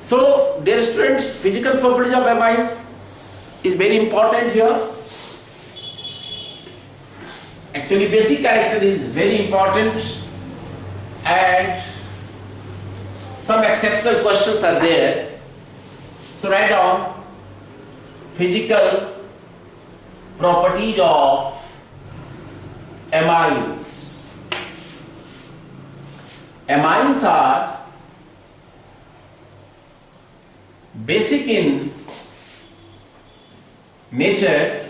So dear students, physical properties of amines is very important here. Actually basic character is very important, and some exceptional questions are there. So write down physical properties of amines. Amines are basic in nature.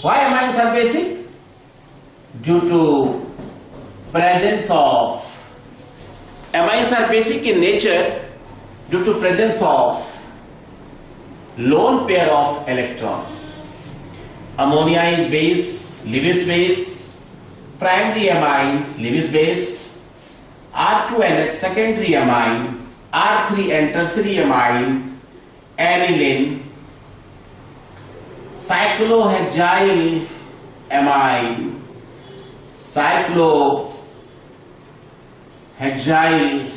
Why amines are basic? Due to presence of amines are basic in nature due to presence of lone pair of electrons. Ammonia is base, Lewis base. Primary amines, Lewis base. R2NH secondary amine, R3 and tertiary amine, aniline, cyclohexyl amine, cyclohexyl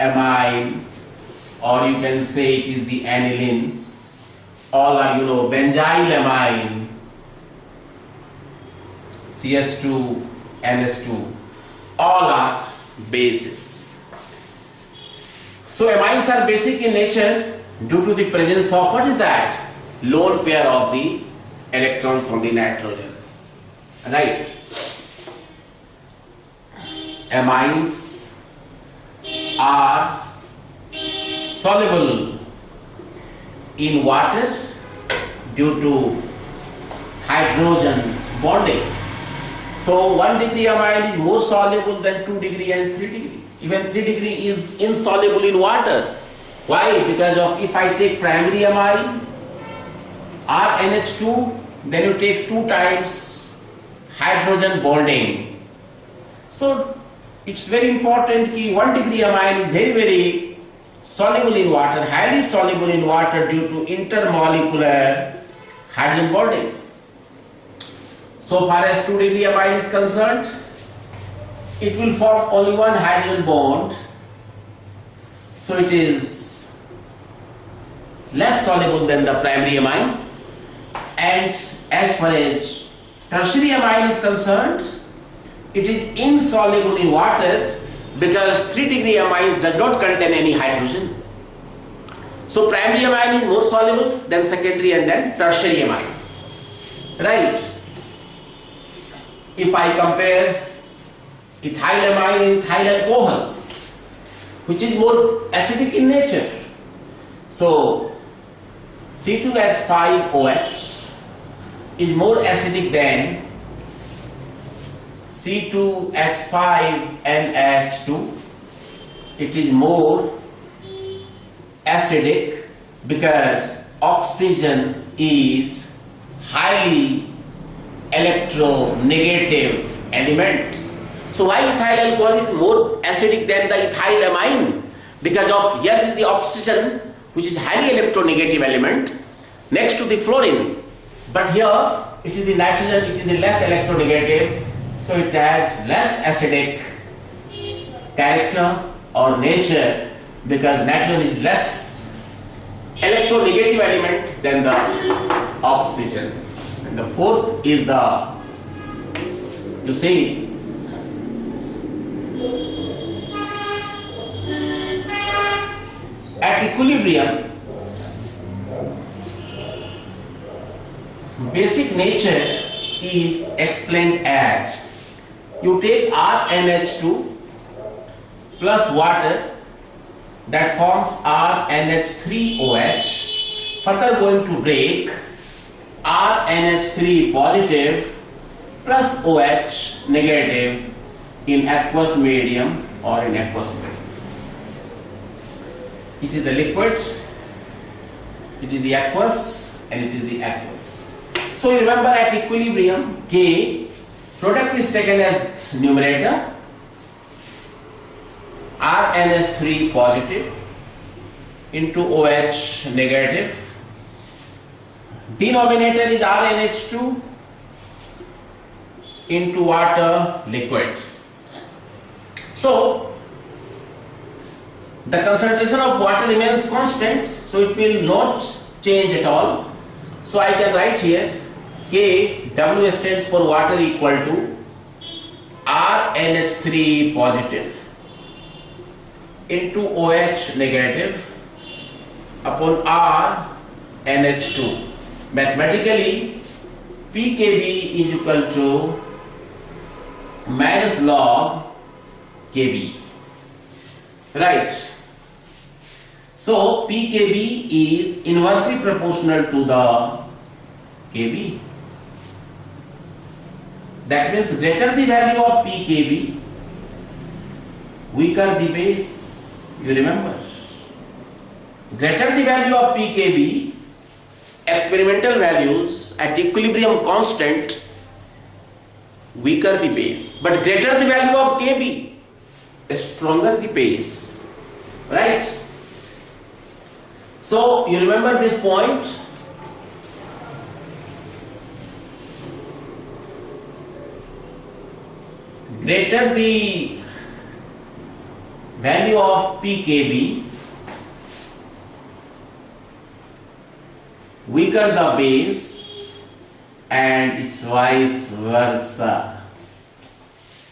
amine, or you can say it is the aniline. All are benzyl amine, CS2, NS2, all are bases. So amines are basic in nature due to the presence of, what is that? Lone pair of the electrons on the nitrogen, right? Amines are soluble in water due to hydrogen bonding. So 1 degree amine is more soluble than 2 degree and 3 degree. Even 3 degree is insoluble in water. Why? Because of, if I take primary amine, RNH2, then you take 2 times hydrogen bonding. So it's very important that 1 degree amine is very soluble in water, highly soluble in water due to intermolecular hydrogen bonding. So far as 2 degree amine is concerned, it will form only one hydrogen bond, so it is less soluble than the primary amine. And as far as tertiary amine is concerned, it is insoluble in water because 3 degree amine does not contain any hydrogen. So primary amine is more soluble than secondary and then tertiary amines, right? If I compare ethylamine and ethyl alcohol, which is more acidic in nature, so C2H5OH is more acidic than C2H5NH2. It is more acidic because oxygen is highly electronegative element. So why ethyl alcohol is more acidic than the ethylamine? Because of, here is the oxygen, which is highly electronegative element next to the fluorine, but here it is the nitrogen, it is the less electronegative, so it has less acidic character or nature because nitrogen is less electronegative element than the oxygen. And the fourth is the, you see, at equilibrium, basic nature is explained as, you take RNH2 plus water, that forms RNH3OH, further going to break RNH3 positive plus OH negative in aqueous medium or in aqueous medium. It is the liquid, it is the aqueous, and it is the aqueous. So you remember at equilibrium, K, product is taken as numerator, RNH3 positive into OH negative. Denominator is RNH2 into water liquid. So the concentration of water remains constant, so it will not change at all. So I can write here K, W stands for water, equal to RNH3 positive into OH negative upon RNH2. Mathematically, pKb is equal to minus log Kb. Right. So pKb is inversely proportional to the Kb. That means greater the value of pKb, weaker the base. You remember? Greater the value of pKb, experimental values at equilibrium constant, weaker the base. But greater the value of Kb, stronger the base. Right? So you remember this point. Greater the value of pKb, weaker the base, and it's vice versa.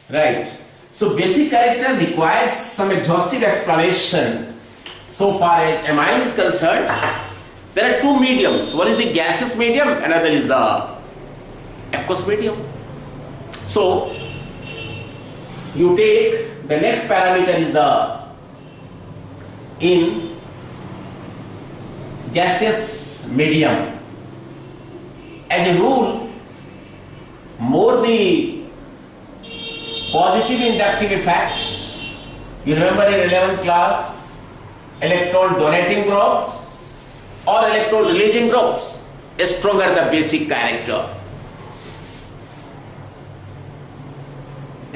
Right. So basic character requires some exhaustive explanation. So far as amine is concerned, there are two mediums. One is the gaseous medium, another is the aqueous medium. So you take the next parameter is the in gaseous medium. As a rule, more the positive inductive effect, you remember in 11th class, electron donating groups or electron releasing groups, stronger the basic character,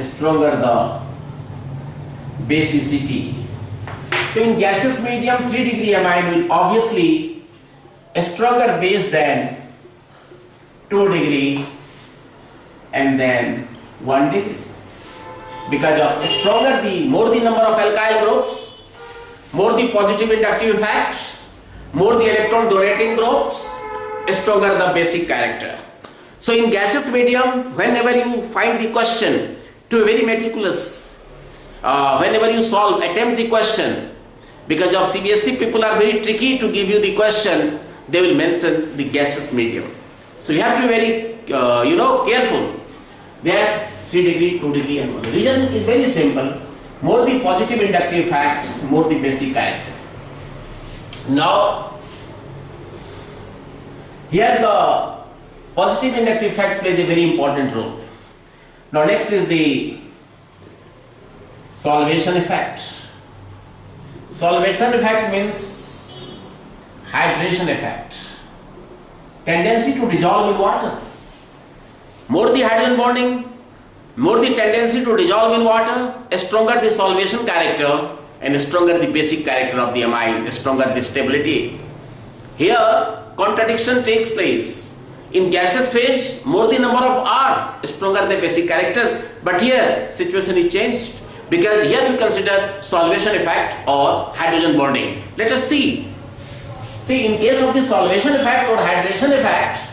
stronger the basicity. So in gaseous medium, 3 degree amine will obviously a stronger base than 2 degree and then 1 degree. Because of stronger the more the number of alkyl groups, more the positive inductive effect, more the electron donating groups, stronger the basic character. So in gaseous medium, whenever you find the question, to be very meticulous, whenever you attempt the question, because of CBSE people are very tricky to give you the question, they will mention the gaseous medium. So you have to be very careful where 3 degree, 2 degree and 1. The reason is very simple. More the positive inductive facts, more the basic character. Now, here the positive inductive fact plays a very important role. Now next is the solvation effect. Solvation effect means hydration effect. Tendency to dissolve in water. More the hydrogen bonding, more the tendency to dissolve in water, stronger the solvation character and stronger the basic character of the amine, stronger the stability. Here contradiction takes place. In gaseous phase, more the number of R, stronger the basic character, but here situation is changed because here we consider solvation effect or hydrogen bonding. Let us see. See, in case of the solvation effect or hydration effect,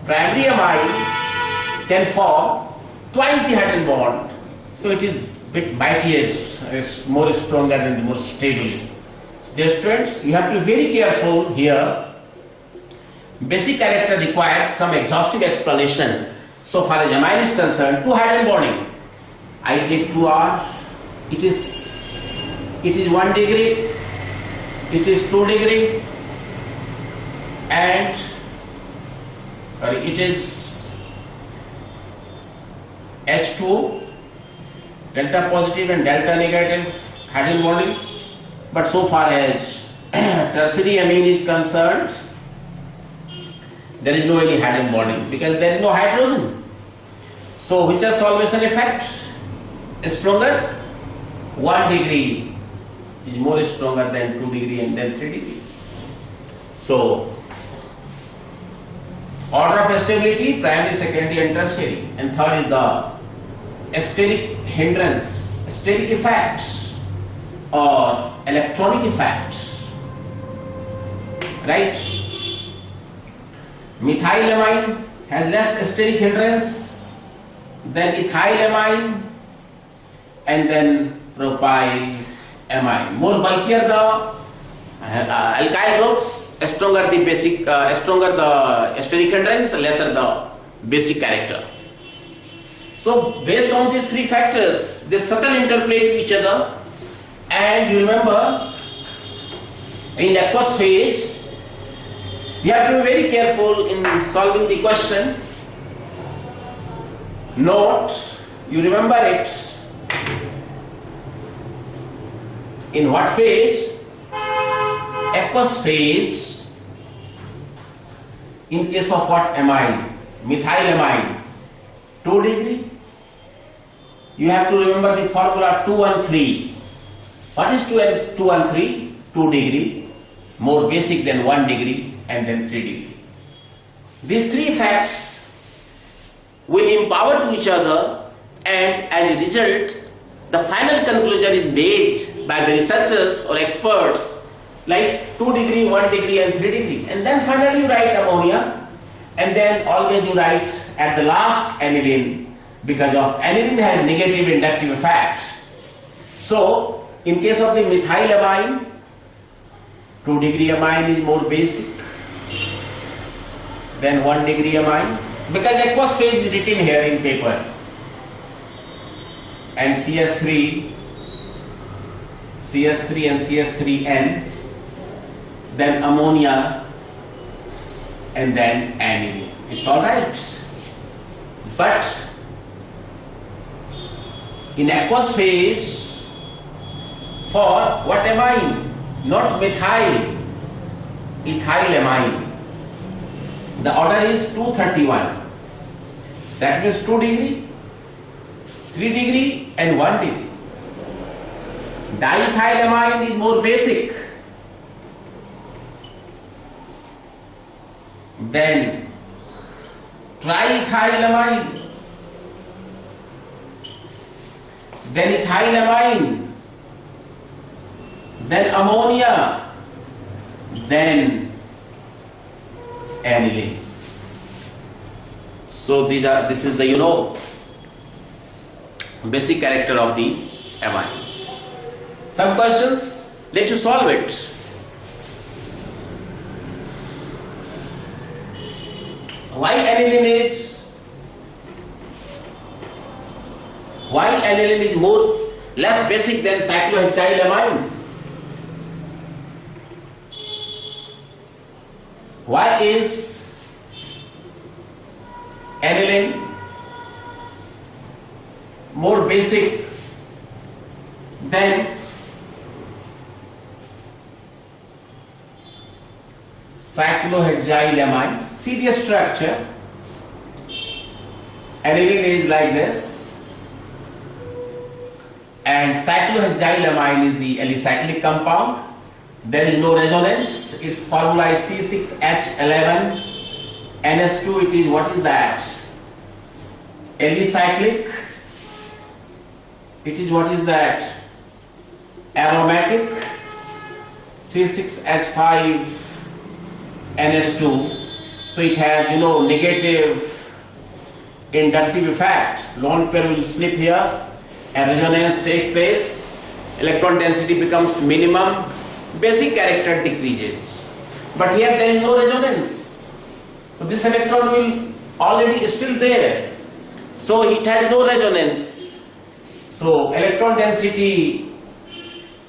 primary amine can form twice the hydrogen bond, so it is bit mightier, is more stronger and more stable. So dear students, you have to be very careful here. Basic character requires some exhaustive explanation. So far as amine is concerned, 2 hydrogen bonding. I take 2R, it is 1 degree, it is 2 degree, and it is H2O, delta positive and delta negative hydrogen bonding. But so far as tertiary amine is concerned, there is no any hydrogen bonding because there is no hydrogen. So which is solvation effect? Stronger? 1 degree is more stronger than 2 degree and then 3 degree. So order of stability, primary, secondary and tertiary. And third is the steric hindrance, steric effects or electronic effect, right? Methylamine has less steric hindrance than ethylamine and then propylamine. More bulkier the alkyl groups, stronger the basic, stronger the steric hindrance, lesser the basic character. So based on these three factors, they subtle interplay to each other. And you remember, in aqueous phase, we have to be very careful in solving the question. Note, you remember it. In what phase? Aqueous phase. In case of what amine? Methylamine. 2 degree. You have to remember the formula 213. What is 213? 2 degree. More basic than 1 degree and then 3 degree. These three facts will empower to each other, and as a result, the final conclusion is made by the researchers or experts like 2 degree, 1 degree and 3 degree. And then finally you write ammonia, and then always you write at the last aniline, because of aniline has negative inductive effect. So in case of the methylamine, 2 degree amine is more basic than 1 degree amine, because aqueous phase is written here in paper. And CS3 and CS3N, then ammonia, and then aniline. It's alright. But in aqueous phase, for what amine? Not methyl, ethylamine. The order is 231. That means 2 degree, 3 degree and 1 degree. Diethylamine is more basic. Then triethylamine, then ethylamine, then ammonia, then aniline. So this is the basic character of the amines. Some questions, let you solve it. Why aniline is less basic than cyclohexylamine? Why is aniline more basic than cyclohexylamine? See the structure. Aniline is like this, and cyclohexylamine is the alicyclic compound. There is no resonance. Its formula is C6H11 NS2. It is, what is that? Alicyclic. It is, what is that? Aromatic. C6H5 NS2. So it has, negative inductive effect. Lone pair will slip here and resonance takes place. Electron density becomes minimum. Basic character decreases. But here there is no resonance. So this electron will already still there. So it has no resonance. So electron density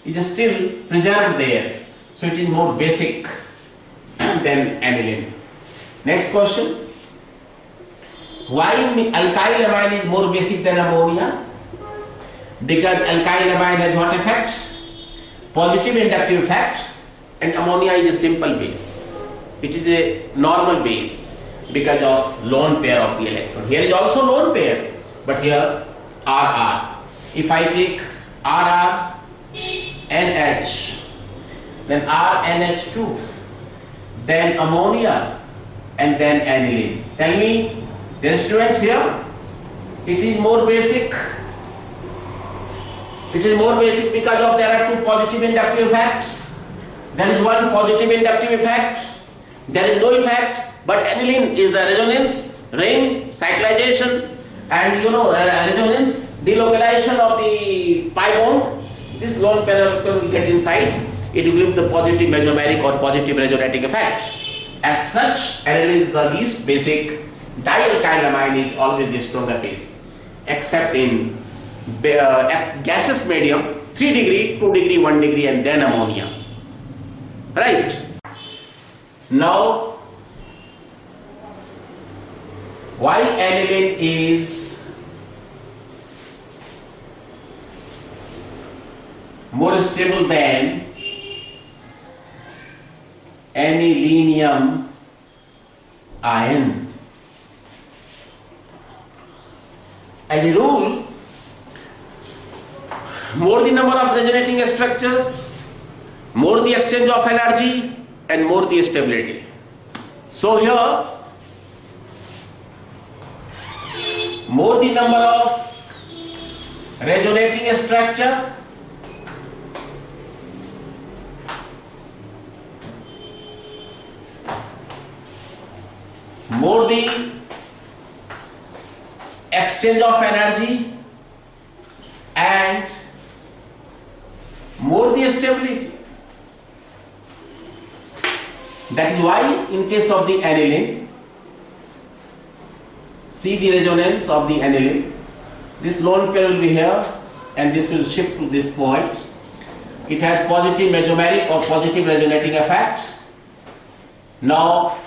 is still preserved there. So it is more basic than aniline. Next question. Why alkyl amine is more basic than ammonia? Because alkyl amine has what effect? Positive inductive effect, and ammonia is a simple base. It is a normal base because of lone pair of the electron. Here is also lone pair, but here RR. If I take RR NH, then RNH2, then ammonia, and then aniline. Tell me, the students here, it is more basic It is more basic because of there are two positive inductive effects. There is one positive inductive effect. There is no effect, but aniline is the resonance, ring, cyclization, and resonance, delocalization of the pi bond. This lone pair will get inside. It will give the positive mesomeric or positive resonating effect. As such, aniline is the least basic. Dialkylamine is always a stronger base, except in gaseous medium, 3 degree, 2 degree, 1 degree, and then ammonia. Right? Now, why aniline is more stable than anilinium ion? As a rule, more the number of resonating structures, more the exchange of energy, and more the stability. So here, more the number of resonating structure, more the exchange of energy, and more the stability. That is why in case of the aniline, see the resonance of the aniline. This lone pair will be here and this will shift to this point. It has positive mesomeric or positive resonating effect. Now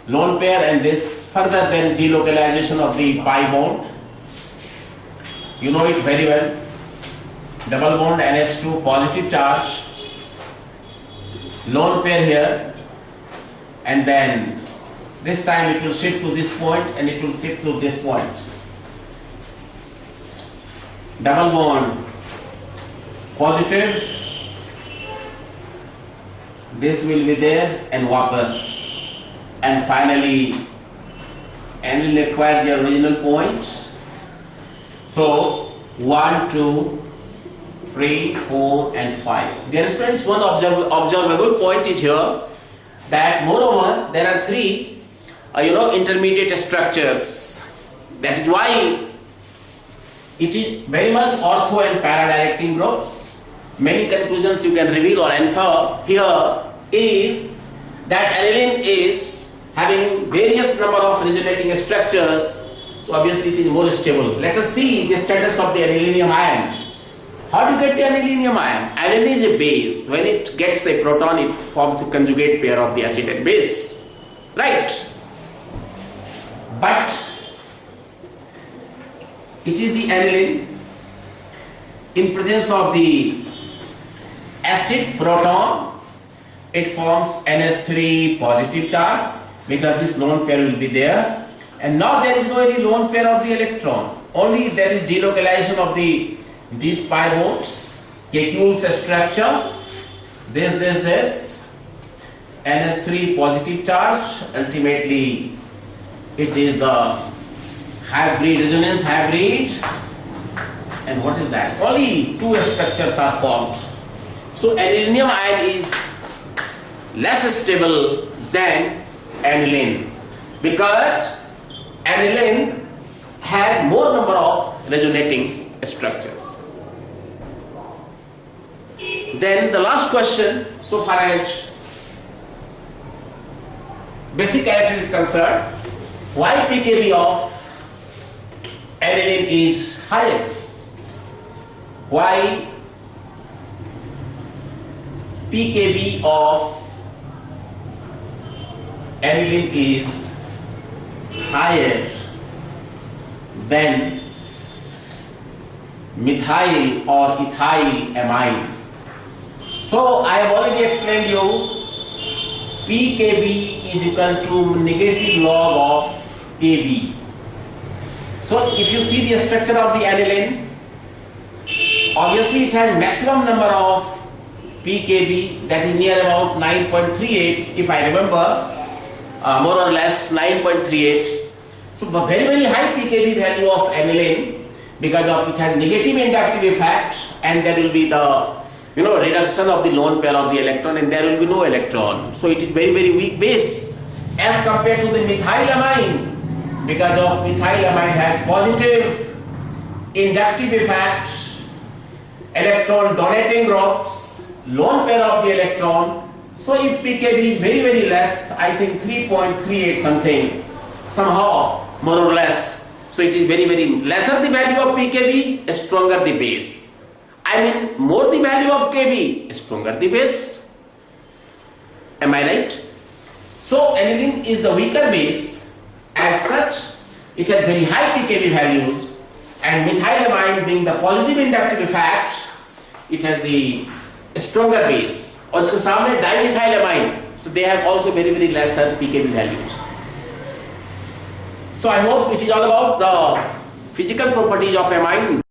lone pair and this, further there is delocalization of the pi bond. You know it very well. Double bond NH2, positive charge. Lone pair here, and then this time it will shift to this point and it will shift to this point. Double bond positive, this will be there and wapas, and finally aniline acquire the original point. So 1, 2, 3, 4 and 5. Dear students, one observable point is here that moreover there are 3 intermediate structures. That is why it is very much ortho and para-directing groups. Many conclusions you can reveal or infer here is that aniline is having various number of resonating structures, so obviously it is more stable. Let us see the status of the anilinium ion. How do you get the anilinium ion? Aniline is a base. When it gets a proton, it forms the conjugate pair of the acid and base. Right? But it is the aniline in presence of the acid proton, it forms NH3 positive charge because this lone pair will be there. And now there is no any lone pair of the electron. Only there is delocalization of these pi bonds, accumulates a structure, this, NH3 positive charge, ultimately it is the hybrid, resonance hybrid, and what is that? Only 2 structures are formed. So anilinium ion is less stable than aniline because aniline has more number of resonating structures. Then the last question, so far as basic character is concerned, why pKb of aniline is higher? Why pKb of aniline is higher than methyl or ethyl amine? So I have already explained you pKb is equal to negative log of Kb. So if you see the structure of the aniline, obviously it has maximum number of pKb, that is near about 9.38 if I remember, more or less 9.38. So very high pKb value of aniline because of it has negative inductive effect, and there will be the reduction of the lone pair of the electron, and there will be no electron. So it is very, very weak base as compared to the methylamine, because of methylamine has positive inductive effect, electron donating groups, lone pair of the electron. So if pKb is very, very less, I think 3.38 something, somehow more or less. So it is very, very lesser the value of pKb, stronger the base. I mean, more the value of Kb, stronger the base. Am I right? So aniline is the weaker base. As such, it has very high pKb values, and methylamine being the positive inductive effect, it has the stronger base. और इसके सामने dimethylamine, so they have also very, very lesser pKb values. So I hope it is all about the physical properties of amine.